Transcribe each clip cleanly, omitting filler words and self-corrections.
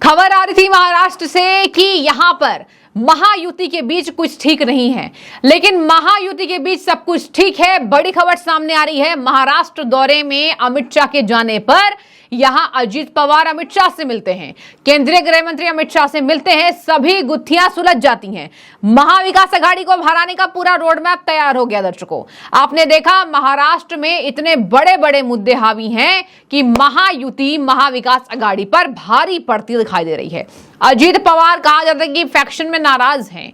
खबर आ रही थी महाराष्ट्र से कि यहां पर महायुति के बीच कुछ ठीक नहीं है, लेकिन महायुति के बीच सब कुछ ठीक है। बड़ी खबर सामने आ रही है। महाराष्ट्र दौरे में अमित शाह के जाने पर यहां अजीत पवार अमित शाह से मिलते हैं, केंद्रीय गृह मंत्री अमित शाह से मिलते हैं, सभी गुत्थियां सुलझ जाती हैं। महाविकास अघाड़ी को हराने का पूरा रोड मैप तैयार हो गया। दर्शकों, आपने देखा महाराष्ट्र में इतने बड़े बड़े मुद्दे हावी हैं कि महायुति महाविकास अघाड़ी पर भारी पड़ती दिखाई दे रही है। अजीत पवार कहा जाता है कि फैक्शन में नाराज हैं।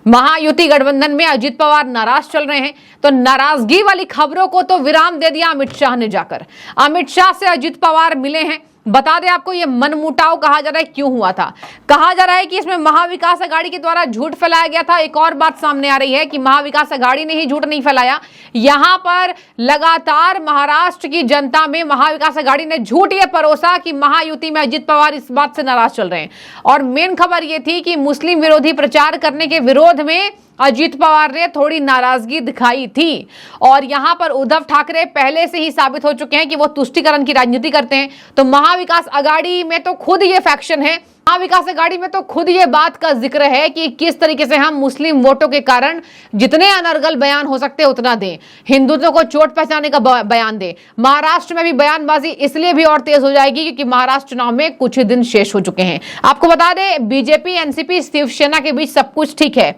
महायुति गठबंधन में अजीत पवार नाराज चल रहे हैं, तो नाराजगी वाली खबरों को तो विराम दे दिया अमित शाह ने जाकर। अमित शाह से अजीत पवार मिले हैं। बता दें आपको, यह मनमुटाव कहा जा रहा है क्यों हुआ था। कहा जा रहा है कि इसमें महाविकास अघाड़ी के द्वारा झूठ फैलाया गया था। एक और बात सामने आ रही है कि महाविकास अघाड़ी ने ही झूठ नहीं फैलाया। यहां पर लगातार महाराष्ट्र की जनता में महाविकास अघाड़ी ने झूठ ये परोसा कि महायुति में अजीत पवार इस बात से नाराज चल रहे हैं। और मेन खबर यह थी कि मुस्लिम विरोधी प्रचार करने के विरोध में अजीत पवार ने थोड़ी नाराजगी दिखाई थी। और यहां पर उद्धव ठाकरे पहले से ही साबित हो चुके हैं कि वो तुष्टीकरण की राजनीति करते हैं। तो महाविकास अघाड़ी में तो खुद ये फैक्शन है, महाविकास अघाड़ी में तो खुद ये बात का जिक्र है कि किस तरीके से हम मुस्लिम वोटों के कारण जितने अनर्गल बयान हो सकते हैं उतना दें, हिंदुत्व को चोट पहुंचाने का बयान दें। महाराष्ट्र में भी बयानबाजी इसलिए भी और तेज हो जाएगी क्योंकि महाराष्ट्र चुनाव में कुछ ही दिन शेष हो चुके हैं। आपको बता दें, बीजेपी एनसीपी शिवसेना के बीच सब कुछ ठीक है।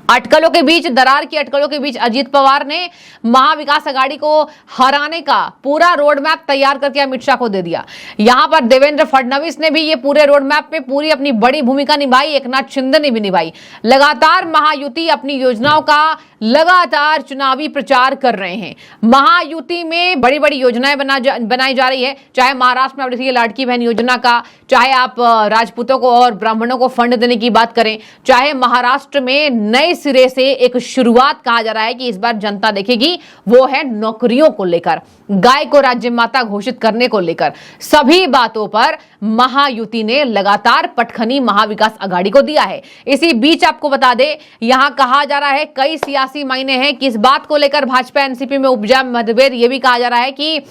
अटकलों के बीच, दरार की अटकलों के बीच अजीत पवार ने महाविकास अघाड़ी को हराने का पूरा रोड मैप तैयार करके अमित शाह को दे दिया। यहां पर देवेंद्र फडणवीस ने भी ये पूरे रोड मैप में पूरी अपनी बड़ी भूमिका निभाई, एकनाथ शिंदे ने भी निभाई। लगातार महायुति अपनी योजनाओं का लगातार चुनावी प्रचार कर रहे हैं। महायुति में बड़ी बड़ी योजनाएं बनाई जा रही है, चाहे महाराष्ट्र में आप देखिए लाडकी बहन योजना का, चाहे आप राजपूतों को और ब्राह्मणों को फंड देने की बात करें, चाहे महाराष्ट्र में नए सिरे से एक शुरुआत कहा जा रहा है कि इस बार जनता देखेगी, वो है नौकरियों को लेकर, गाय को राज्य माता घोषित करने को लेकर। सभी बातों पर महायुति ने लगातार पटखनी महाविकास अघाड़ी को दिया है। इसी बीच आपको बता दें, यहां कहा जा रहा है कई सियासी मायने हैं कि इस बात को लेकर भाजपा एनसीपी में उपजा मतभेद। यह भी कहा जा रहा है कि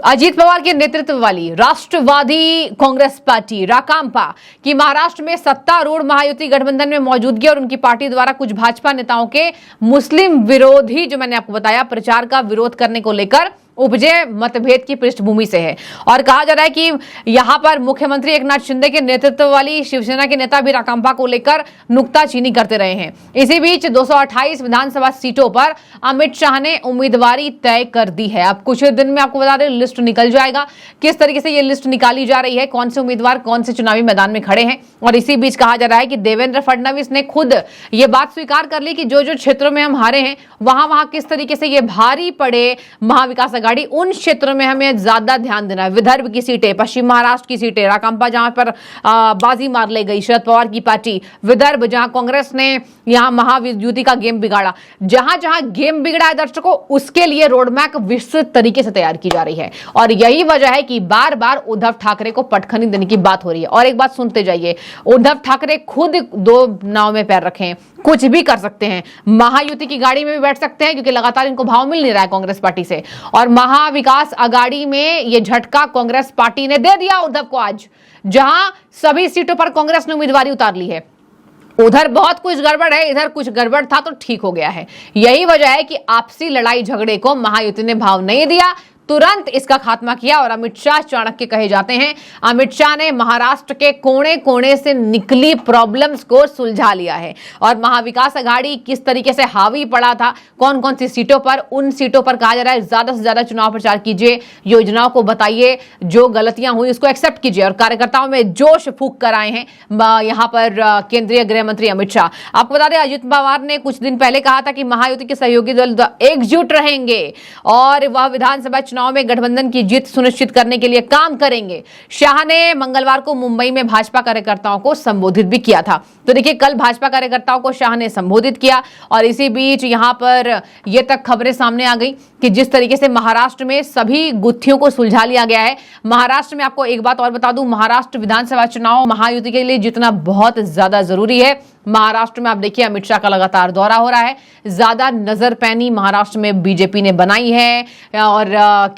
अजीत पवार के नेतृत्व वाली राष्ट्रवादी कांग्रेस पार्टी राकांपा की महाराष्ट्र में सत्तारूढ़ महायुति गठबंधन में मौजूदगी और उनकी पार्टी द्वारा कुछ भाजपा नेताओं के मुस्लिम विरोधी, जो मैंने आपको बताया, प्रचार का विरोध करने को लेकर उपजे मतभेद की पृष्ठभूमि से है। और कहा जा रहा है कि यहां पर मुख्यमंत्री एकनाथ शिंदे के नेतृत्व वाली शिवसेना के नेता भी राकांपा को लेकर नुक्ताचीनी करते रहे हैं। इसी बीच 228 विधानसभा सीटों पर अमित शाह ने उम्मीदवारी तय कर दी है। अब कुछ दिन में आपको बता दें लिस्ट निकल जाएगा। किस तरीके से ये लिस्ट निकाली जा रही है, कौन से उम्मीदवार कौन से चुनावी मैदान में खड़े हैं। और इसी बीच कहा जा रहा है कि देवेंद्र फडणवीस ने खुद ये बात स्वीकार कर ली कि जो जो क्षेत्रों में हम हारे हैं वहां किस तरीके से ये भारी पड़े महाविकास अघाड़ी, उन क्षेत्रों में हमें ज्यादा ध्यान देना है। विदर्भ की सीटें, पश्चिम महाराष्ट्र की सीटें, राकांपा जहां पर बाजी मार ले गई शरद पवार की पार्टी, विदर्भ जहां कांग्रेस ने यहां महायुति का गेम बिगाड़ा, जहां जहां गेम बिगड़ा है दर्शकों, उसके लिए रोड मैप विस्तृत तरीके से तैयार की जा रही है। और यही वजह है कि बार बार उद्धव ठाकरे को पटखनी देने की बात हो रही है। और एक बात सुनते जाइए, उद्धव ठाकरे खुद दो नाव में पैर रखे हैं, कुछ भी कर सकते हैं। महायुति की गाड़ी में भी बैठ सकते हैं क्योंकि लगातार इनको भाव मिल नहीं रहा है कांग्रेस पार्टी से। और महाविकास अघाड़ी में यह झटका कांग्रेस पार्टी ने दे दिया उद्धव को आज, जहां सभी सीटों पर कांग्रेस ने उम्मीदवारी उतार ली है। उधर बहुत कुछ गड़बड़ है, इधर कुछ गड़बड़ था तो ठीक हो गया है। यही वजह है कि आपसी लड़ाई झगड़े को महायुति ने भाव नहीं दिया, तुरंत इसका खात्मा किया। और अमित शाह चाणक्य कहे जाते हैं। अमित शाह ने महाराष्ट्र के कोने कोने से निकली प्रॉब्लम्स को सुलझा लिया है। और महाविकास अघाड़ी किस तरीके से हावी पड़ा था, कौन कौन सी सीटों पर, उन सीटों पर कहा जा रहा है ज्यादा से ज्यादा चुनाव प्रचार कीजिए, योजनाओं को बताइए, जो गलतियां हुई उसको एक्सेप्ट कीजिए। और कार्यकर्ताओं में जोश फूंक कर आए हैं यहां पर केंद्रीय गृह मंत्री अमित शाह। आपको बता दें, अजित पवार ने कुछ दिन पहले कहा था कि महायुति के सहयोगी दल एकजुट रहेंगे और वह विधानसभा चुनाव में गठबंधन की जीत सुनिश्चित करने के लिए काम करेंगे। शाह ने मंगलवार को मुंबई में भाजपा कार्यकर्ताओं को संबोधित भी किया था। तो देखिए, कल भाजपा कार्यकर्ताओं को शाह ने संबोधित किया। और इसी बीच यहां पर यह तक खबरें सामने आ गई कि जिस तरीके से महाराष्ट्र में सभी गुत्थियों को सुलझा लिया गया है। महाराष्ट्र में आपको एक बात और बता दूं, महाराष्ट्र विधानसभा चुनाव महायुति के लिए जितना बहुत ज्यादा जरूरी है, महाराष्ट्र में आप देखिए अमित शाह का लगातार दौरा हो रहा है, ज्यादा नजरपैनी महाराष्ट्र में बीजेपी ने बनाई है। और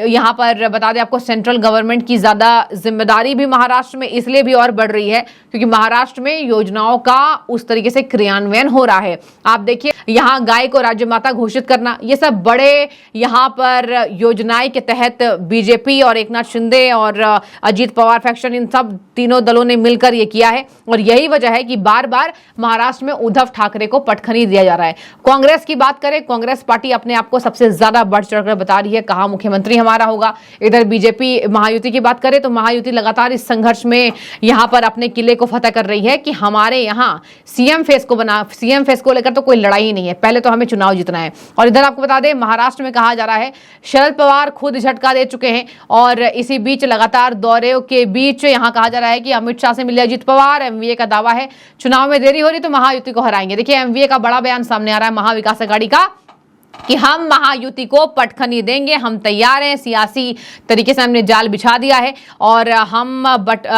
यहां पर बता दें आपको, सेंट्रल गवर्नमेंट की ज्यादा जिम्मेदारी भी महाराष्ट्र में इसलिए भी और बढ़ रही है क्योंकि महाराष्ट्र में योजनाओं का उस तरीके से क्रियान्वयन हो रहा है। आप देखिए यहां गाय को राज्य माता घोषित करना, ये सब बड़े यहां पर योजनाएं के तहत बीजेपी और एकनाथ शिंदे और अजीत पवार फैक्शन, इन सब तीनों दलों ने मिलकर यह किया है। और यही वजह है कि बार बार महाराष्ट्र में उद्धव ठाकरे को पटखनी दिया जा रहा है। कांग्रेस की बात करें, कांग्रेस पार्टी अपने आप को सबसे ज्यादा बढ़ चढ़कर बता रही है, कहा मुख्यमंत्री हमारा होगा। इधर बीजेपी महायुति की बात करें तो महायुति लगातार इस संघर्ष में यहां पर अपने किले को फतह कर रही है कि हमारे यहां सीएम फेस को लेकर तो कोई लड़ाई ही नहीं है, पहले तो हमें चुनाव जीतना है। और इधर आपको बता दें महाराष्ट्र में कहा जा रहा है शरद पवार खुद झटका दे चुके हैं और इसी बीच लगातार दौरे के बीच यहां कहा जा रहा है कि अमित शाह से मिले अजीत पवार। एमवीए का दावा है चुनाव में देरी हो रही तो महायुति को हराएंगे। देखिए एमवीए का बड़ा बयान सामने आ रहा है महाविकास आघाड़ी का कि हम महायुति को पटखनी देंगे, हम तैयार हैं, सियासी तरीके से हमने जाल बिछा दिया है और हम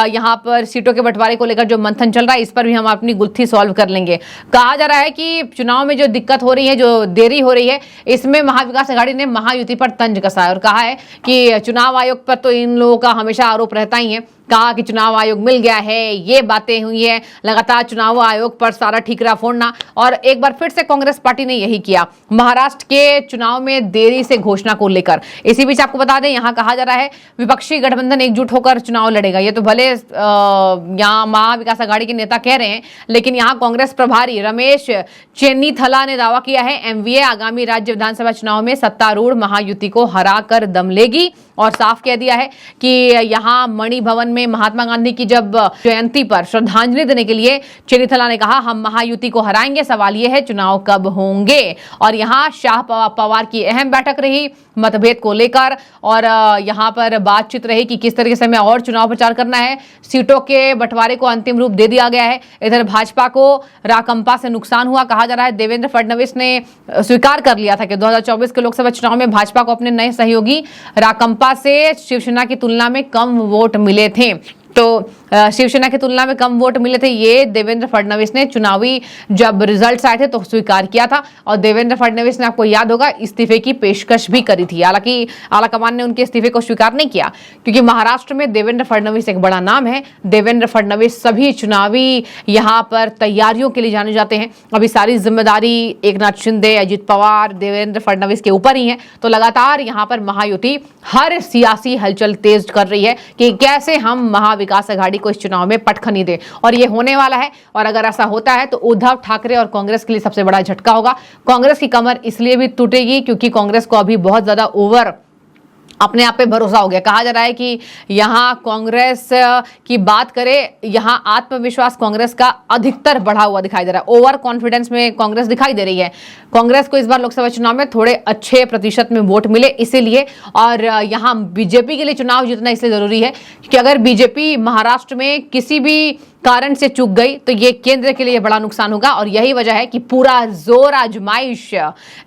यहां पर सीटों के बंटवारे को लेकर जो मंथन चल रहा है इस पर भी हम अपनी गुत्थी सॉल्व कर लेंगे। कहा जा रहा है कि चुनाव में जो दिक्कत हो रही है, जो देरी हो रही है, इसमें महाविकास आघाड़ी ने महायुति पर तंज कसा है और कहा है कि चुनाव आयोग पर तो इन लोगों का हमेशा आरोप रहता ही है। कहा कि चुनाव आयोग मिल गया है, ये बातें हुई है, लगातार चुनाव आयोग पर सारा ठीकरा फोड़ना। और एक बार फिर से कांग्रेस पार्टी ने यही किया महाराष्ट्र के चुनाव में देरी से घोषणा को लेकर। इसी बीच आपको बता दें यहां कहा जा रहा है विपक्षी गठबंधन एकजुट होकर चुनाव लड़ेगा। ये तो भले यहां महाविकास आघाड़ी के नेता कह रहे हैं, लेकिन यहां कांग्रेस प्रभारी रमेश चेन्नीथला ने दावा किया है एमवीए आगामी राज्य विधानसभा चुनाव में सत्तारूढ़ महायुति को हरा कर दम लेगी। और साफ कह दिया है कि यहां मणि भवन में महात्मा गांधी की जब जयंती पर श्रद्धांजलि देने के लिए चेन्नीथला ने कहा हम महायुति को हराएंगे, सवाल यह है चुनाव कब होंगे। और यहां शाह पवार की अहम बैठक रही मतभेद को लेकर और यहां पर बातचीत रही कि किस तरीके से हमें और चुनाव प्रचार करना है। सीटों के बंटवारे को अंतिम रूप दे दिया गया है। इधर भाजपा को राकंपा से नुकसान हुआ। कहा जा रहा है देवेंद्र फडणवीस ने स्वीकार कर लिया था कि 2024 के लोकसभा चुनाव में भाजपा को अपने नए सहयोगी राकंपा से शिवसेना की तुलना में कम वोट मिले थे। तो शिवसेना की तुलना में कम वोट मिले थे, ये देवेंद्र फडणवीस ने चुनावी जब रिजल्ट्स आए थे तो स्वीकार किया था। और देवेंद्र फडणवीस ने, आपको याद होगा, इस्तीफे की पेशकश भी करी थी। हालांकि आलाकमान ने उनके इस्तीफे को स्वीकार नहीं किया क्योंकि महाराष्ट्र में देवेंद्र फडणवीस एक बड़ा नाम है। देवेंद्र फडणवीस सभी चुनावी यहाँ पर तैयारियों के लिए जाने जाते हैं। अभी सारी जिम्मेदारी एकनाथ शिंदे, अजीत पवार, देवेंद्र फडणवीस के ऊपर ही है। तो लगातार यहाँ पर महायुति हर सियासी हलचल तेज कर रही है कि कैसे हम महाविकास आघाड़ी को इस चुनाव में पटखनी दे। और ये होने वाला है। और अगर ऐसा होता है तो उद्धव ठाकरे और कांग्रेस के लिए सबसे बड़ा झटका होगा। कांग्रेस की कमर इसलिए भी टूटेगी क्योंकि कांग्रेस को अभी बहुत ज्यादा ओवर अपने आप पे भरोसा हो गया। कहा जा रहा है कि यहां कांग्रेस की बात करें, यहां आत्मविश्वास कांग्रेस का अधिकतर बढ़ा हुआ दिखाई दे रहा है। ओवर कॉन्फिडेंस में कांग्रेस दिखाई दे रही है। कांग्रेस को इस बार लोकसभा चुनाव में थोड़े अच्छे प्रतिशत में वोट मिले इसीलिए। और यहां बीजेपी के लिए चुनाव जीतना इसलिए जरूरी है कि अगर बीजेपी महाराष्ट्र में किसी भी कारण से चूक गई तो ये केंद्र के लिए बड़ा नुकसान होगा। और यही वजह है कि पूरा जोर आजमाइश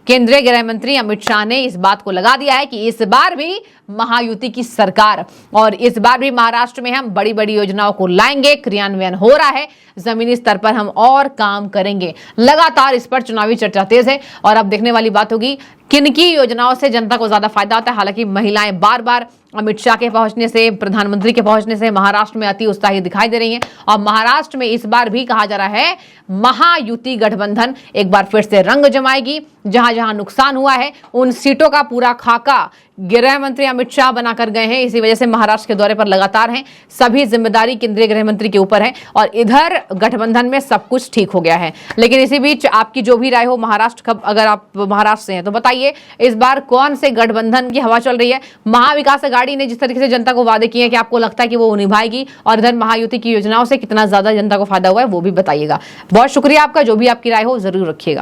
केंद्रीय गृह मंत्री अमित शाह ने इस बात को लगा दिया है कि इस बार भी महायुति की सरकार और इस बार भी महाराष्ट्र में हम बड़ी बड़ी योजनाओं को लाएंगे, क्रियान्वयन हो रहा है, जमीनी स्तर पर हम और काम करेंगे। लगातार इस पर चुनावी चर्चा तेज है और अब देखने वाली बात होगी किनकी योजनाओं से जनता को ज्यादा फायदा होता है। हालांकि महिलाएं बार बार अमित शाह के पहुंचने से, प्रधानमंत्री के पहुंचने से महाराष्ट्र में अति उत्साही दिखाई दे रही हैं। और महाराष्ट्र में इस बार भी कहा जा रहा है महायुति गठबंधन एक बार फिर से रंग जमाएगी। जहां जहां नुकसान हुआ है उन सीटों का पूरा खाका गृह मंत्री अमित शाह बनाकर गए हैं। इसी वजह से महाराष्ट्र के दौरे पर लगातार हैं। सभी जिम्मेदारी केंद्रीय गृह मंत्री के ऊपर है और इधर गठबंधन में सब कुछ ठीक हो गया है। लेकिन इसी बीच आपकी जो भी राय हो महाराष्ट्र, अगर आप महाराष्ट्र से हैं तो बताइए इस बार कौन से गठबंधन की हवा चल रही है। महाविकास आघाड़ी ने जिस तरीके से जनता को वादे किए हैं कि आपको लगता है कि वो निभाएगी, और इधर महायुति की योजनाओं से कितना ज्यादा जनता को फायदा हुआ है वो भी बताइएगा। बहुत शुक्रिया आपका, जो भी आपकी राय हो जरूर रखिएगा।